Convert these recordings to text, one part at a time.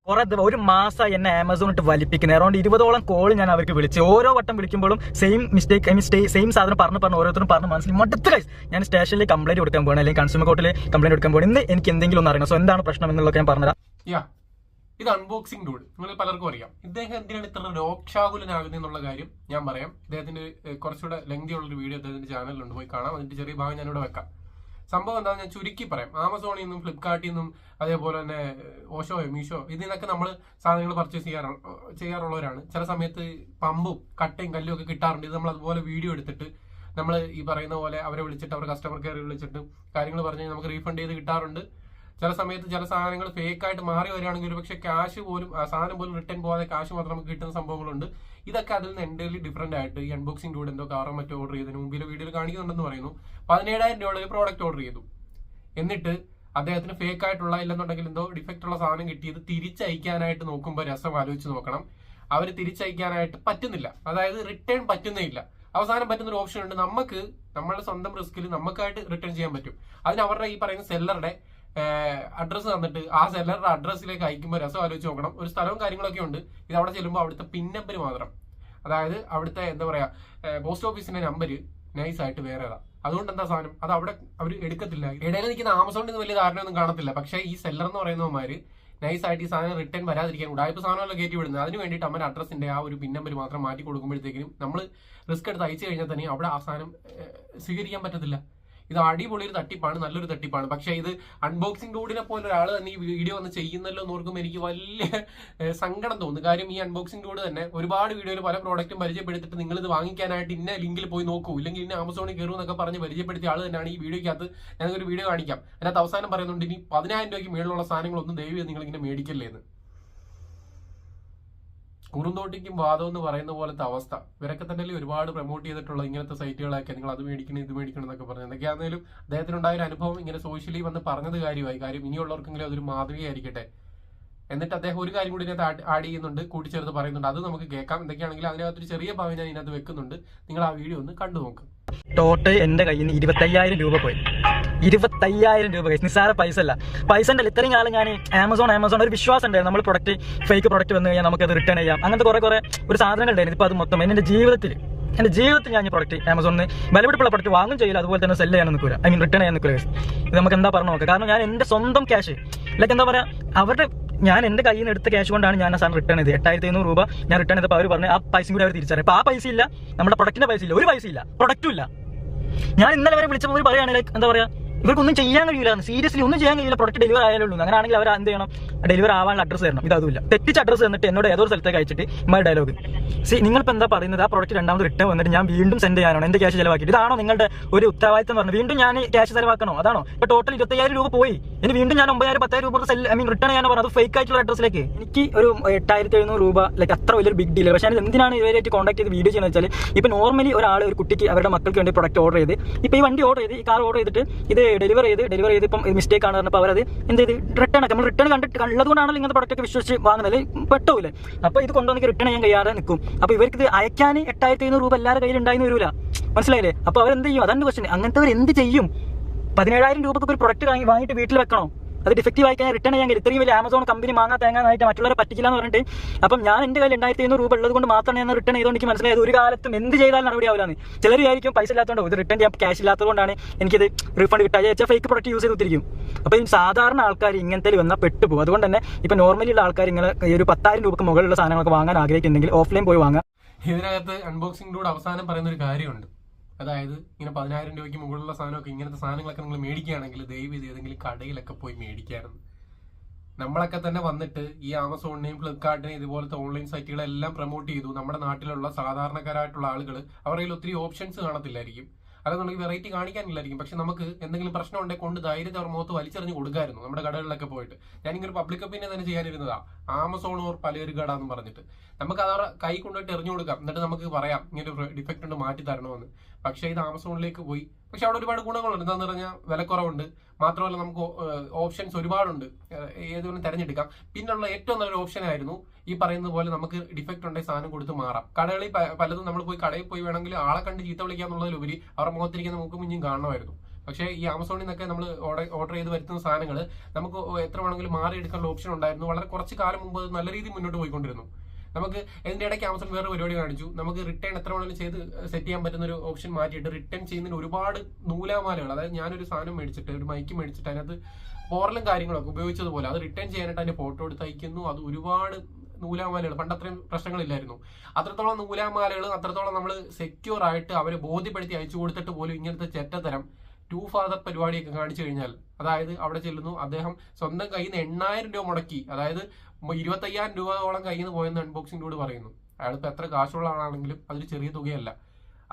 ഒരു മാസം എന്നെ ആമസോൺ ഇട്ട് വലിപ്പിക്കുന്നത്. അറൗണ്ട് 20ഓളം കോൾ ഞാൻ അവർക്ക് വിളിച്ചു. ഓരോ വട്ടം വിളിക്കുമ്പോഴും സെയിം മിസ്റ്റേക്ക് സെയിം സാധനം പറഞ്ഞു ഓരോരുത്തരും പറഞ്ഞ് മനസ്സിൽ മടുത്ത് കഴിച്ച് ഞാൻ സ്റ്റേഷനിൽ കംപ്ലൈന്റ് കൊടുക്കാൻ പോകണം, അല്ലെങ്കിൽ കൺസ്യൂമർ കോർട്ടിൽ കംപ്ലൈന്റ് കൊടുക്കാൻ പോകണം. ഇന്ന് എനിക്ക് എന്തെങ്കിലും ഒന്ന് അറിയണം. സോ എന്താണ് പ്രശ്നം എന്നുള്ളതൊക്കെ ഞാൻ പറഞ്ഞുതരാം. ഇത് അൺബോക്സിംഗ് ഡൂഡ്, നിങ്ങൾ പലർക്കും അറിയാം. ഇദ്ദേഹം എന്തിനാണ് ഇത്ര രോക്ഷാകുലനാകുന്നത് എന്നുള്ള കാര്യം ഞാൻ പറയാം. ഇദ്ദേഹത്തിന്റെ കുറച്ചുകൂടെ ലെങ്തി ഉള്ളൊരു വീഡിയോ അദ്ദേഹത്തിന്റെ ചാനലിലുണ്ട്, പോയി കാണാം. അതിന്റെ ചെറിയ ഭാഗം ഞാനിവിടെ വെക്കാം. സംഭവം എന്താണെന്ന് ഞാൻ ചുരുക്കി പറയാം. ആമസോണിൽ നിന്നും ഫ്ലിപ്കാർട്ടിൽ നിന്നും അതേപോലെ തന്നെ ഓഷോയോ മീഷോ ഇതിൽ നിന്നൊക്കെ നമ്മൾ സാധനങ്ങൾ പർച്ചേസ് ചെയ്യാറുള്ളവരാണ്. ചില സമയത്ത് പമ്പും കട്ടയും കല്ലും ഒക്കെ കിട്ടാറുണ്ട്. ഇത് നമ്മൾ അതുപോലെ വീഡിയോ എടുത്തിട്ട് നമ്മൾ ഈ പറയുന്ന പോലെ അവരെ വിളിച്ചിട്ട് അവർ കസ്റ്റമർ കെയർ വിളിച്ചിട്ട് കാര്യങ്ങൾ പറഞ്ഞ് നമുക്ക് റീഫണ്ട് ചെയ്ത് കിട്ടാറുണ്ട്. ചില സമയത്ത് ചില സാധനങ്ങൾ ഫേക്ക് ആയിട്ട് മാറി വരികയാണെങ്കിൽ ഒരു പക്ഷേ ക്യാഷ് പോലും സാധനം പോലും റിട്ടേൺ പോകാതെ ക്യാഷ് മാത്രം നമുക്ക് കിട്ടുന്ന സംഭവങ്ങളുണ്ട്. ഇതൊക്കെ അതിൽ നിന്ന് എൻ്റർലി ഡിഫറെന്റ് ആയിട്ട് ഈ അൺബോക്സിംഗ് ഡൂഡ് എന്തോ കാറോ മറ്റോ ഓർഡർ ചെയ്തതിന് മുമ്പിലെ വീഡിയോയിൽ കാണിക്കുന്നുണ്ടെന്ന് പറയുന്നു. 17,000 രൂപയുടെ ഒരു പ്രോഡക്റ്റ് ഓർഡർ ചെയ്തു. എന്നിട്ട് അദ്ദേഹത്തിന് ഫേക്ക് ആയിട്ടുള്ള ഇല്ലെന്നുണ്ടെങ്കിൽ എന്തോ ഡിഫക്റ്റ് ഉള്ള സാധനം കിട്ടിയത് തിരിച്ചയക്കാനായിട്ട് നോക്കുമ്പോൾ രസം ആലോചിച്ച് നോക്കണം. അവർ തിരിച്ചയക്കാനായിട്ട് പറ്റുന്നില്ല, അതായത് റിട്ടേൺ പറ്റുന്നേ ഇല്ല. അവസാനം പറ്റുന്നൊരു ഓപ്ഷൻ ഉണ്ട്, നമുക്ക് നമ്മളുടെ സ്വന്തം റിസ്കിൽ നമുക്കായിട്ട് റിട്ടേൺ ചെയ്യാൻ പറ്റും. അതിന് അവരുടെ ഈ പറയുന്ന സെല്ലറുടെ അഡ്രസ്സ് തന്നിട്ട് ആ സെല്ലറുടെ അഡ്രസ്സിലേക്ക് അയക്കുമ്പോൾ രസം ആലോചിച്ച് നോക്കണം. ഒരു സ്ഥലവും കാര്യങ്ങളൊക്കെ ഉണ്ട്. ഇത് അവിടെ ചെല്ലുമ്പോൾ അവിടുത്തെ പിൻ നമ്പർ മാത്രം, അതായത് അവിടുത്തെ എന്താ പറയാ പോസ്റ്റ് ഓഫീസിന്റെ നമ്പര് നൈസായിട്ട് വേറെതാ. അതുകൊണ്ട് എന്താ സാധനം അത് അവിടെ അവർ എടുക്കത്തില്ല. ഇടയിൽ നിൽക്കുന്ന ആമസോണിൽ നിന്ന് വലിയ ധാരണയൊന്നും കാണത്തില്ല. പക്ഷേ ഈ സെല്ലർ എന്ന് പറയുന്നവന്മാര് നൈസായിട്ട് ഈ സാധനം റിട്ടേൺ വരാതിരിക്കാൻ ഉടായ്പ സാധനമല്ല കയറ്റി വിടുന്നത്. അതിന് വേണ്ടിയിട്ട് അമ്മ അഡ്രസ്സിന്റെ ആ ഒരു പിൻ നമ്പർ മാത്രം മാറ്റി കൊടുക്കുമ്പോഴത്തേക്കും നമ്മൾ റിസ്ക് എടുത്ത് അയച്ചു കഴിഞ്ഞാൽ തന്നെ അവിടെ ആ സാധനം സ്വീകരിക്കാൻ പറ്റത്തില്ല. ഇത് അടിപൊളി ഒരു തട്ടിപ്പാണ്, നല്ലൊരു തട്ടിപ്പാണ്. പക്ഷെ ഇത് അൺബോക്സിംഗ് ഡൂഡിനെ പോലെ ഒരാൾ തന്നെ ഈ വീഡിയോ വന്ന് ചെയ്യുന്നല്ലോ എന്ന് ഓർക്കുമ്പോൾ എനിക്ക് വലിയ സങ്കടം തോന്നുന്നു. കാര്യം ഈ അൺബോക്സിംഗ് ഡൂഡ് തന്നെ ഒരുപാട് വീഡിയോയിൽ പല പ്രോഡക്റ്റും പരിചയപ്പെടുത്തിട്ട് നിങ്ങൾ ഇത് വാങ്ങിക്കാനായിട്ട് ഇന്ന ലിങ്കിൽ പോയി നോക്കൂ, ഇല്ലെങ്കിൽ ഇന്ന ആമസോണിൽ കയറും എന്നൊക്കെ പറഞ്ഞ് പരിചയപ്പെടുത്തിയ ആൾ തന്നെയാണ് ഈ വീഡിയോക്കകത്ത്. ഞാനൊരു വീഡിയോ കാണിക്കാം. അതിനകത്ത് അവസാനം പറയുന്നുണ്ട് ഇനി 10,000 രൂപയ്ക്ക് മേളിലുള്ള സാധനങ്ങളൊന്നും ദയവ് നിങ്ങൾ ഇങ്ങനെ മേടിക്കല്ലേ എന്ന്. കുറുന്തോട്ടിക്കും വാദം എന്ന് പറയുന്ന പോലത്തെ അവസ്ഥ. ഇവരൊക്കെ തന്നെ ഒരുപാട് പ്രൊമോട്ട് ചെയ്തിട്ടുള്ള ഇങ്ങനത്തെ സൈറ്റുകളൊക്കെ നിങ്ങൾ അത് മേടിക്കണം ഇത് മേടിക്കണം എന്നൊക്കെ പറഞ്ഞു. എന്തൊക്കെയാണെങ്കിലും അദ്ദേഹത്തിനുണ്ടായ ഒരു അനുഭവം ഇങ്ങനെ സോഷ്യലി വന്ന് പറഞ്ഞത് കാര്യമായി. കാര്യം ഇനിയുള്ളവർക്കെങ്കിലും അതൊരു മാതൃകയായിരിക്കട്ടെ. എന്നിട്ട് അദ്ദേഹം ഒരു കാര്യം കൂടി ഇതിനകത്ത് ആഡ് ചെയ്യുന്നുണ്ട്, കൂട്ടിച്ചേർത്ത് പറയുന്നുണ്ട്. അത് നമുക്ക് കേൾക്കാം. എന്തൊക്കെയാണെങ്കിലും അതിനകത്തൊരു ചെറിയ ഭാവം ഞാൻ ഇതിനകത്ത് വെക്കുന്നുണ്ട്. നിങ്ങൾ ആ വീഡിയോ ഒന്ന് കണ്ടു നോക്കും. ടോട്ടൽ എന്റെ കയ്യിൽ നിന്ന് 25,000 രൂപ പോയി. 25,000 രൂപ കൈ, നിസ്സാര പൈസ അല്ല. പൈസ ഉണ്ടല്ലോ. ഇത്രയും കാലം ഞാൻ ആമസോൺ ഒരു വിശ്വാസം ഉണ്ടായിരുന്നു. നമ്മൾ ഫേക്ക് പ്രൊഡക്റ്റ് വന്നു കഴിഞ്ഞാൽ നമുക്കത് റിട്ടേൺ ചെയ്യാം. അങ്ങനത്തെ കുറെ ഒരു സാധനങ്ങൾ ഉണ്ടായിരുന്നു. ഇപ്പൊ അത് മൊത്തം എന്റെ ജീവിതത്തിൽ ഞാൻ ഈ പ്രൊഡക്റ്റ് ആമസോണിൽ വിലപിടിപ്പുള്ള പ്രൊഡക്റ്റ് വാങ്ങും ചെയ്യില്ല, അതുപോലെ തന്നെ സെല്ല് ചെയ്യാൻ നിൽക്കില്ല, റിട്ടേൺ ചെയ്യാൻ നിൽക്കില്ല. ഇത് നമുക്ക് എന്താ പറഞ്ഞു നോക്കാം. കാരണം ഞാൻ എന്റെ സ്വന്തം ക്യാഷ് എന്താ പറയാ ഞാൻ എന്റെ കയ്യിൽ നിന്ന് എടുത്ത ക്യാഷ് കൊണ്ടാണ് ഞാൻ ആ സാധനം റിട്ടേൺ ചെയ്തത്. 8,500 രൂപ ഞാൻ റിട്ടേൺ ചെയ്തപ്പോൾ അവർ പറഞ്ഞു ആ പൈസ കൂടി അവർ തിരിച്ചറിയാം. അപ്പൊ ആ പൈസ ഇല്ല, നമ്മുടെ പ്രൊഡക്റ്റിന്റെ പൈസ ഇല്ല, ഒരു പൈസ ഇല്ല, പ്രൊഡക്റ്റും ഇല്ല. ഞാൻ ഇന്നലെ വരെ വിളിച്ചപ്പോൾ അവർ പറയുകയാണെങ്കിൽ എന്താ പറയാ ഇവർക്കൊന്നും ചെയ്യാൻ കഴിയില്ല, സീരിയസ്ലി ഒന്നും ചെയ്യാൻ കഴിയില്ല, പ്രൊഡക്റ്റ് ഡെലിവർ ആയാലുള്ളൂ. അങ്ങനെയാണെങ്കിൽ അവർ എന്ത് ചെയ്യണം, ഡെലിവർ ആവാനുള്ള അഡ്രസ് തരണം. ഇതുമില്ല, തെറ്റിച്ച് അഡ്രസ് തന്നിട്ട് എന്നോട് ഏതൊരു സ്ഥലത്തേക്ക് അയച്ചിട്ട് ഇമ്മ ഡയലോഗ് നിങ്ങളിപ്പോൾ എന്താ പറയുന്നത്, ആ പ്രൊഡക്റ്റ് രണ്ടാമത് റിട്ടേൺ വന്നിട്ട് ഞാൻ വീണ്ടും സെൻഡ് ചെയ്യാനാണോ, എന്റെ ക്യാഷ് ചിലവാക്കിയിട്ട്? ഇതാണോ നിങ്ങളുടെ ഒരു ഉത്തരവാദിത്തം പറഞ്ഞു? വീണ്ടും ഞാൻ ക്യാഷ് ചിലവാക്കണോ? അതാണോ? ഇപ്പൊ ടോട്ടൽ 25,000 രൂപ പോയി. ഇനി വീണ്ടും ഞാൻ 9,000 10,000 രൂപ റിട്ടേൺ ചെയ്യാൻ പറഞ്ഞു. അത് ഫേക്ക് ആയിട്ടുള്ള അഡ്രസ്സിലേക്ക്. എനിക്ക് ഒരു 8,700 രൂപ അത്ര വലിയൊരു ബിഗ് ഡീൽ. പക്ഷേ എന്തിനാണ് ഇവരായിട്ട് കോൺടാക്ട് ചെയ്ത് വീഡിയോ ചെയ്യുന്നത് വെച്ചാൽ, ഇപ്പൊ നോർമലി ഒരു കുട്ടിക്ക് അവരുടെ മക്കൾക്ക് വേണ്ടി പ്രൊഡക്റ്റ് ഓർഡർ ചെയ്ത്, ഇപ്പൊ ഈ വണ്ടി ഓർഡർ ചെയ്ത്, ഈ കാർ ഓർഡർ ചെയ്തിട്ട് ഇത് ഡെലിവർ ചെയ്ത് ഇപ്പം മിസ്റ്റേക്ക് ആണ് പറഞ്ഞപ്പോൾ അവരത് എന്ത് ചെയ്ത് റിട്ടേൺ ആക്കി. നമ്മൾ റിട്ടേൺ കണ്ടിട്ട് ഉള്ളതുകൊണ്ടാണല്ലോ ഇങ്ങനത്തെ പ്രൊഡക്റ്റ് ഒക്കെ വിശ്വസിച്ച് വാങ്ങുന്നത്. പെട്ടൂല്ലേ? അപ്പൊ ഇത് കൊണ്ടുവന്ന് റിട്ടേൺ ചെയ്യാൻ കഴിയാതെ നിൽക്കും. അപ്പൊ ഇവർക്ക് ഇത് അയക്കാൻ 8,500 രൂപ എല്ലാവരുടെ കയ്യിൽ ഉണ്ടായിരുന്നു വരില്ല. മനസ്സിലായില്ലേ? അപ്പൊ അവരെന്ത് ചെയ്യും? അതാണ് ക്വസ്റ്റ്യൻ. അങ്ങനത്തെ എന്ത് ചെയ്യും? 17,000 രൂപക്ക് ഒരു പ്രൊഡക്റ്റ് വാങ്ങിയിട്ട് വീട്ടിൽ വെക്കണോ? അത് ഡിഫക്റ്റീവ് ആയി കഴിഞ്ഞാൽ റിട്ടേൺ ചെയ്യാൻ കഴിയും. ഇത്രയും വലിയ ആമസോൺ കമ്പനി മാങ്ങാ തേങ്ങാനായിട്ട് മറ്റുള്ളവരെ പറ്റിക്കില്ല എന്ന് പറഞ്ഞിട്ട്, അപ്പം ഞാൻ എന്റെ കയ്യിൽ 8,500 രൂപ ഉള്ളത് കൊണ്ട് മാത്രമാണ് ഞാൻ റിട്ടേൺ ചെയ്തുകൊണ്ട് എനിക്ക് മനസ്സിലായത് ഒരു കാലത്തും എന്ത് ചെയ്താലും നടപടി ആവില്ലാന്ന്. ചിലർ ആയിരിക്കും പൈസ ഇല്ലാത്തതുകൊണ്ട് ഇത് റിട്ടേൺ ചെയ്യാൻ ക്യാഷ് ഇല്ലാത്തതുകൊണ്ടാണ് എനിക്കിത് റീഫണ്ട് കിട്ടാതെ വെച്ചാൽ ഫേക്ക് പ്രൊഡക്റ്റ് യൂസ് ചെയ്തിരിക്കും. അപ്പോൾ ഈ സാധാരണ ആൾക്കാർ ഇങ്ങനത്തെ വന്നാൽ പെട്ടുപോകും. അതുകൊണ്ട് തന്നെ ഇപ്പൊ നോർമലി ഉള്ള ആൾക്കാർ ഇങ്ങനെ ഒരു 10,000 രൂപക്ക് മുകളിലുള്ള സാധനങ്ങളൊക്കെ വാങ്ങാൻ ആഗ്രഹിക്കുന്നെങ്കിൽ ഓഫ്ലൈൻ പോയി വാങ്ങാം. ഇതിനകത്ത് അൺബോക്സിംഗിലൂടെ അവസാനം പറയുന്ന ഒരു കാര്യമുണ്ട്. അതായത് ഇങ്ങനെ 10,000 രൂപയ്ക്ക് മുകളിലുള്ള സാധനമൊക്കെ ഇങ്ങനത്തെ സാധനങ്ങളൊക്കെ നിങ്ങൾ മേടിക്കുകയാണെങ്കിൽ ദയവ് ചെയ്ത് ഏതെങ്കിലും കടയിലൊക്കെ പോയി മേടിക്കാറുണ്ട്. നമ്മളൊക്കെ തന്നെ വന്നിട്ട് ഈ ആമസോണിനെയും ഫ്ലിപ്കാർട്ടിനെയും ഇതുപോലത്തെ ഓൺലൈൻ സൈറ്റുകളെല്ലാം പ്രൊമോട്ട് ചെയ്തു. നമ്മുടെ നാട്ടിലുള്ള സാധാരണക്കാരായിട്ടുള്ള ആളുകൾ അവരുടെ കയ്യിൽ ഒത്തിരി ഓപ്ഷൻസ് കാണത്തില്ലായിരിക്കും, അല്ലെന്നുണ്ടെങ്കിൽ വെറൈറ്റി കാണിക്കാനില്ലായിരിക്കും. പക്ഷെ നമുക്ക് എന്തെങ്കിലും പ്രശ്നം ഉണ്ടെങ്കിൽ കൊണ്ട് ധൈര്യത്തെ അവർ മുഖത്ത് വലിച്ചെറിഞ്ഞ് കൊടുക്കായിരുന്നു നമ്മുടെ കടകളിലൊക്കെ പോയിട്ട്. ഞാനിങ്ങനെ ഒരു പബ്ലിക് ഒപ്പീനിയൻ തന്നെ ചെയ്യാനിരുന്നതാ, ആമസോൺ ഓർ പലചരക്ക് കട എന്ന് പറഞ്ഞിട്ട്. നമുക്ക് അത് അവരുടെ കൈ കൊണ്ടുപോയിട്ട് എറിഞ്ഞു കൊടുക്കാം, എന്നിട്ട് നമുക്ക് പറയാം ഇങ്ങനെ ഒരു ഡിഫക്റ്റ് ഉണ്ട് മാറ്റി തരണമെന്ന്. പക്ഷേ ഇത് ആമസോണിലേക്ക് പോയി. പക്ഷെ അവിടെ ഒരുപാട് ഗുണങ്ങളുണ്ട്. എന്താണെന്ന് പറഞ്ഞാൽ വിലക്കുറവുണ്ട്, മാത്രമല്ല നമുക്ക് ഓപ്ഷൻസ് ഒരുപാടുണ്ട്, ഏതൊന്നും തിരഞ്ഞെടുക്കാം. പിന്നുള്ള ഏറ്റവും നല്ലൊരു ഓപ്ഷൻ ആയിരുന്നു ഈ പറയുന്നത് പോലെ നമുക്ക് ഡിഫക്റ്റ് ഉണ്ടെങ്കിൽ സാധനം കൊടുത്ത് മാറാം. കടകളിൽ പലതും നമ്മൾ പോയി കടയിൽ പോയി വേണമെങ്കിൽ ആളെ കണ്ട് ചീത്ത വിളിക്കാന്നുള്ളതിലുപരി അവരുടെ മുഖത്തിരിക്കുന്ന മൂക്കും കുഞ്ഞും കാണണമായിരുന്നു. പക്ഷേ ഈ ആമസോണിൽ നിന്നൊക്കെ നമ്മൾ ഓർഡർ ചെയ്ത് വരുത്തുന്ന സാധനങ്ങൾ നമുക്ക് എത്ര വേണമെങ്കിലും മാറിയെടുക്കാനുള്ള ഓപ്ഷൻ ഉണ്ടായിരുന്നു. വളരെ കുറച്ച് കാലം മുമ്പ് നല്ല രീതിയിൽ മുന്നോട്ട് പോയിക്കൊണ്ടിരുന്നു. നമുക്ക് ഇതിന്റെ ഇടയ്ക്ക് ആമസോൺ വേറെ പരിപാടി കാണിച്ചു. നമുക്ക് റിട്ടേൺ എത്ര വേണമെങ്കിലും ചെയ്ത് സെറ്റ് ചെയ്യാൻ പറ്റുന്ന ഒരു ഓപ്ഷൻ മാറ്റിയിട്ട് റിട്ടേൺ ചെയ്യുന്നതിന് ഒരുപാട് നൂലാമാലകൾ, അതായത് ഞാനൊരു സാധനം മേടിച്ചിട്ട് ഒരു മൈക്ക് മേടിച്ചിട്ട് അതിനകത്ത് പോറലും കാര്യങ്ങളൊക്കെ ഉപയോഗിച്ചതുപോലെ അത് റിട്ടേൺ ചെയ്യാനായിട്ട് അതിന്റെ ഫോട്ടോ എടുത്ത് അയക്കുന്നു. അത് ഒരുപാട് നൂലാമാലകൾ, പണ്ട് അത്രയും പ്രശ്നങ്ങളില്ലായിരുന്നു. അത്രത്തോളം നൂലാമാലകൾ, അത്രത്തോളം നമ്മൾ സെക്യൂർ ആയിട്ട് അവരെ ബോധ്യപ്പെടുത്തി അയച്ചു കൊടുത്തിട്ട് പോലും ഇങ്ങനത്തെ ചെറ്റത്തരം ടു ഫാദർ പരിപാടിയൊക്കെ കാണിച്ചു കഴിഞ്ഞാൽ, അതായത് അവിടെ ചെല്ലുന്നു, അദ്ദേഹം സ്വന്തം കയ്യിൽ നിന്ന് 8,000 രൂപ മുടക്കി, അതായത് 25,000 രൂപയോളം കയ്യിൽ നിന്ന് പോയെന്ന് അൺബോക്സിംഗിലൂടെ പറയുന്നു. അയാൾക്ക് എത്ര കാശുള്ള ആളാണെങ്കിലും അതൊരു ചെറിയ തുകയല്ല.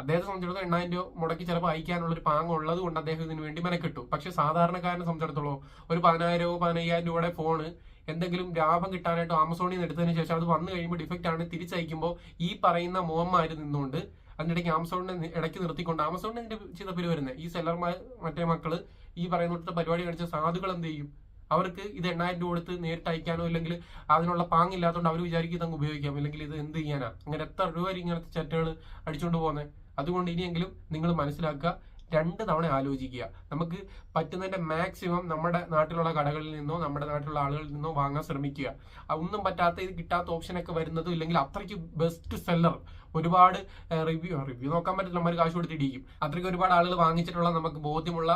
അദ്ദേഹത്തെ സംബന്ധിച്ചിടത്തോളം 8,000 രൂപ മുടക്കി ചിലപ്പോൾ അയക്കാനുള്ള ഒരു പാങ്ങ് ഉള്ളത് കൊണ്ട് അദ്ദേഹം ഇതിന് വേണ്ടി മെനക്കെട്ടു. പക്ഷെ സാധാരണക്കാരനെ സംബന്ധിച്ചിടത്തോളം ഒരു 10,000 15,000 രൂപയുടെ ഫോണ് എന്തെങ്കിലും ലാഭം കിട്ടാനായിട്ട് ആമസോണിൽ നിന്ന് എടുത്തതിന് ശേഷം അത് വന്നു കഴിയുമ്പോൾ ഡിഫക്റ്റ് ആണ് തിരിച്ചയക്കുമ്പോൾ ഈ പറയുന്ന മോഹന്മാര് നിന്നുകൊണ്ട് അതിനിടയ്ക്ക് ആമസോണിനെ ഇടയ്ക്ക് നിർത്തിക്കൊണ്ട് ആമസോണിന്റെ ചിതപ്പിൽ വരുന്നത് ഈ സെല്ലർമാർ മറ്റേ മക്കള് ഈ പറയുന്ന പരിപാടി കാണിച്ച സാധുക്കൾ എന്ത് ചെയ്യും? അവർക്ക് ഇത് 8,000 രൂപ കൊടുത്ത് നേരിട്ട് അയക്കാനോ ഇല്ലെങ്കിൽ അതിനുള്ള പാങ്ങില്ലാത്തതുകൊണ്ട് അവർ വിചാരിക്കും ഇതങ്ങ് ഉപയോഗിക്കാം, അല്ലെങ്കിൽ ഇത് എന്ത് ചെയ്യാനാ, അങ്ങനെ എത്ര രൂപ ഇങ്ങനത്തെ ചറ്റകൾ അടിച്ചുകൊണ്ട് പോകുന്നത്. അതുകൊണ്ട് ഇനിയെങ്കിലും നിങ്ങൾ മനസ്സിലാക്കുക, 2 തവണ ആലോചിക്കുക. നമുക്ക് പറ്റുന്നതിന്റെ മാക്സിമം നമ്മുടെ നാട്ടിലുള്ള കടകളിൽ നിന്നോ നമ്മുടെ നാട്ടിലുള്ള ആളുകളിൽ നിന്നോ വാങ്ങാൻ ശ്രമിക്കുക. ഒന്നും പറ്റാത്ത ഇത് കിട്ടാത്ത ഓപ്ഷനൊക്കെ വരുന്നതും ഇല്ലെങ്കിൽ അത്രയ്ക്ക് ബെസ്റ്റ് സെല്ലർ, ഒരുപാട് റിവ്യൂ നോക്കാൻ പറ്റില്ല, നമ്മൾ കാശ് കൊടുത്തിടിക്കും. അത്രയ്ക്ക് ഒരുപാട് ആളുകൾ വാങ്ങിച്ചിട്ടുള്ള നമുക്ക് ബോധ്യമുള്ള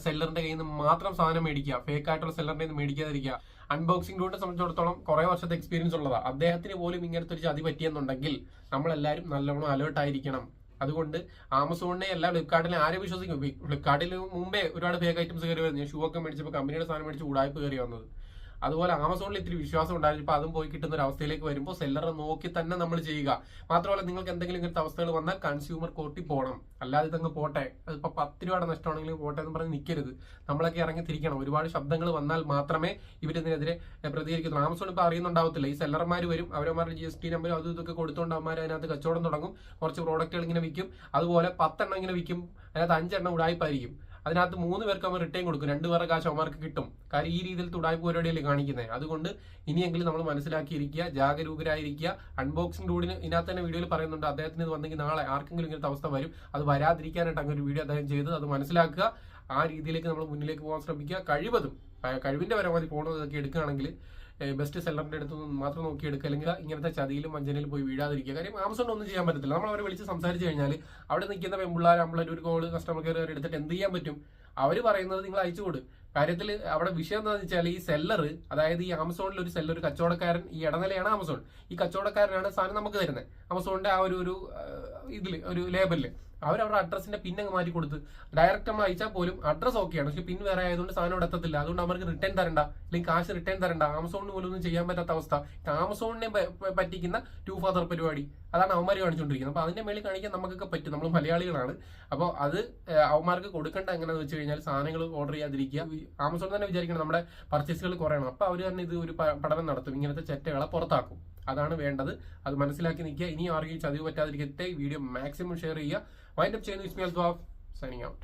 സെല്ലറിന്റെ കയ്യിൽ നിന്ന് മാത്രം സാധനം മേടിക്കുക, ഫേക്ക് ആയിട്ടുള്ള സെല്ലറിന്റെ നിന്ന് മേടിക്കാതിരിക്കുക. അൺബോക്സിംഗ് ഡൂഡിനെ സംബന്ധിച്ചിടത്തോളം കുറെ വർഷത്തെ എക്സ്പീരിയൻസ് ഉള്ളതാണ്. അദ്ദേഹത്തിന് പോലും ഇങ്ങനത്തെ ഒരു ചതി പറ്റിയെന്നുണ്ടെങ്കിൽ നമ്മളെല്ലാവരും നല്ലോണം അലേർട്ട് ആയിരിക്കണം. അതുകൊണ്ട് ആമസോണിനെ അല്ല ഫ്ലിപ്കാർട്ടിനെ ആരെ വിശ്വസിക്കും? ഫ്ലിപ്കാർട്ടിൽ മുമ്പേ ഒരുപാട് ഫേക്ക് ഐറ്റംസ് കയറി വരുന്നത്, ഷൂ ഒക്കെ മേടിച്ചപ്പോൾ കമ്പനിയുടെ സാധനം മേടിച്ച് ഉടായ്പ കയറി വന്നത്. അതുപോലെ ആമസോണിൽ ഇത്തിരി വിശ്വാസം ഉണ്ടായിരുന്നപ്പോൾ അതും പോയി കിട്ടുന്ന ഒരു അവസ്ഥയിലേക്ക് വരുമ്പോൾ സെല്ലറെ നോക്കി തന്നെ നമ്മൾ ചെയ്യുക. മാത്രമല്ല നിങ്ങൾക്ക് എന്തെങ്കിലും ഇങ്ങനത്തെ അവസ്ഥകൾ വന്നാൽ കൺസ്യൂമർ കോർട്ടിൽ പോകണം, അല്ലാതെ ഇതങ്ങ് പോട്ടെ, അതിപ്പോൾ 10 രൂപയുടെ നഷ്ടമാണെങ്കിലും പോട്ടെ എന്ന് പറഞ്ഞ് നിൽക്കരുത്. നമ്മളൊക്കെ ഇറങ്ങി തിരിക്കണം. ഒരുപാട് ശബ്ദങ്ങൾ വന്നാൽ മാത്രമേ ഇവരിതിനെതിരെ പ്രതികരിക്കുന്നുള്ളൂ. ആമസോൺ ഇപ്പോൾ അറിയുന്നുണ്ടാവത്തില്ല, ഈ സെല്ലർമാർ വരും, അവരവന്മാരുടെ GST നമ്പരും അതും ഇതൊക്കെ കൊടുത്തുകൊണ്ട് അവന്മാർ അതിനകത്ത് കച്ചവടം തുടങ്ങും. കുറച്ച് പ്രോഡക്റ്റുകൾ ഇങ്ങനെ വിൽക്കും, അതുപോലെ 10 എണ്ണം ഇങ്ങനെ വിൽക്കും, അതിനകത്ത് 5 എണ്ണം ഉടായ്പായിരിക്കും. അതിനകത്ത് 3 പേർക്ക് അവർ റിട്ടേൺ കൊടുക്കും, 2 പേരുടെ കാശ് അവന്മാർക്ക് കിട്ടും. കാര്യം ഈ രീതിയിൽ ഉടായ്പ പരിപാടിയല്ലേ കാണിക്കുന്നത്. അതുകൊണ്ട് ഇനിയെങ്കിലും നമ്മൾ മനസ്സിലാക്കിയിരിക്കുക, ജാഗരൂകരായിരിക്കുക. അൺബോക്സിംഗ് ഡൂഡിന് ഇതിനകത്ത് തന്നെ വീഡിയോയിൽ പറയുന്നുണ്ട്, അദ്ദേഹത്തിന് ഇത് വന്നെങ്കിൽ നാളെ ആർക്കെങ്കിലും ഇങ്ങനത്തെ അവസ്ഥ വരും, അത് വരാതിരിക്കാനായിട്ട് അങ്ങനെ ഒരു വീഡിയോ അദ്ദേഹം ചെയ്ത് അത് മനസ്സിലാക്കുക. ആ രീതിയിലേക്ക് നമ്മൾ മുന്നിലേക്ക് പോകാൻ ശ്രമിക്കുക. കഴിവിന്റെ പരമാവധി ഫോണൊക്കെ എടുക്കുകയാണെങ്കിൽ ബെസ്റ്റ് സെല്ലറിന്റെ അടുത്ത് മാത്രം നോക്കി എടുക്കുക, അല്ലെങ്കിൽ ഇങ്ങനത്തെ ചതിയിലും വഞ്ചനയിലും പോയി വീഴാതിരിക്കുക. കാര്യം ആമസോൺ ഒന്നും ചെയ്യാൻ പറ്റത്തില്ല. നമ്മൾ അവരെ വിളിച്ച് സംസാരിച്ച് കഴിഞ്ഞാൽ അവിടെ നിൽക്കുന്ന പെമ്പിള്ളാർ ഒരു കോള് കസ്റ്റമർ കെയർ എടുത്തിട്ട് എന്ത് ചെയ്യാൻ പറ്റും? അവർ പറയുന്നത് നിങ്ങൾ അയച്ചു കൊടു. കാര്യത്തിൽ അവിടെ വിഷയം എന്താണെന്ന് വെച്ചാൽ ഈ സെല്ലർ, അതായത് ഈ ആമസോണിൽ ഒരു സെല്ലർ, ഒരു കച്ചവടക്കാരൻ, ഈ ഇടനിലയാണ് ആമസോൺ. ഈ കച്ചവടക്കാരനാണ് സാധനം നമുക്ക് തരുന്നത്. ആമസോണിന്റെ ആ ഒരു ഇതിൽ ഒരു ലേബലില് അവരവരുടെ അഡ്രസ്സിന്റെ പിന്നങ്ങ് മാറ്റി കൊടുത്ത് ഡയറക്റ്റ് നമ്മൾ അയച്ചാൽ പോലും അഡ്രസ് ഓക്കെയാണ്, പക്ഷെ പിൻ വേറെ ആയതുകൊണ്ട് സാധനം ഇവിടെ എത്തത്തില്ല. അതുകൊണ്ട് അവർക്ക് റിട്ടേൺ തരണ്ട, അല്ലെങ്കിൽ കാശ് റിട്ടേൺ തരണ്ട. ആമസോണിന് പോലും ഒന്നും ചെയ്യാൻ പറ്റാത്ത അവസ്ഥ. ആമസോണിനെ പറ്റിക്കുന്ന ടു ഫാദർ പരിപാടി അതാണ് അവന്മാർ കാണിച്ചുകൊണ്ടിരിക്കുന്നത്. അപ്പൊ അതിന്റെ മേളിൽ കാണിക്കാൻ നമുക്കൊക്കെ പറ്റും, നമ്മൾ മലയാളികളാണ്. അപ്പോൾ അത് അവന്മാർക്ക് കൊടുക്കേണ്ട എങ്ങനെയാണെന്ന് വെച്ച് കഴിഞ്ഞാൽ സാധനങ്ങൾ ഓർഡർ ചെയ്യാതിരിക്കുക. ആമസോൺ തന്നെ വിചാരിക്കണം നമ്മുടെ പർച്ചേസുകൾ കുറയണം, അപ്പൊ അവർ തന്നെ ഇത് ഒരു പഠനം നടത്തും, ഇങ്ങനത്തെ ചെറ്റകളെ പുറത്താക്കും. അതാണ് വേണ്ടത്. അത് മനസ്സിലാക്കി നിൽക്കുക. ഇനി ആർക്കും ചതിവ് പറ്റാതിരിക്കട്ടെ. വീഡിയോ മാക്സിമം ഷെയർ ചെയ്യുക. വൈൻഡ് അപ്പ് ചെയ്യുന്നു. ഇസ്മായിൽ ദ്വാഫ് സൈനിങ് ഔട്ട്.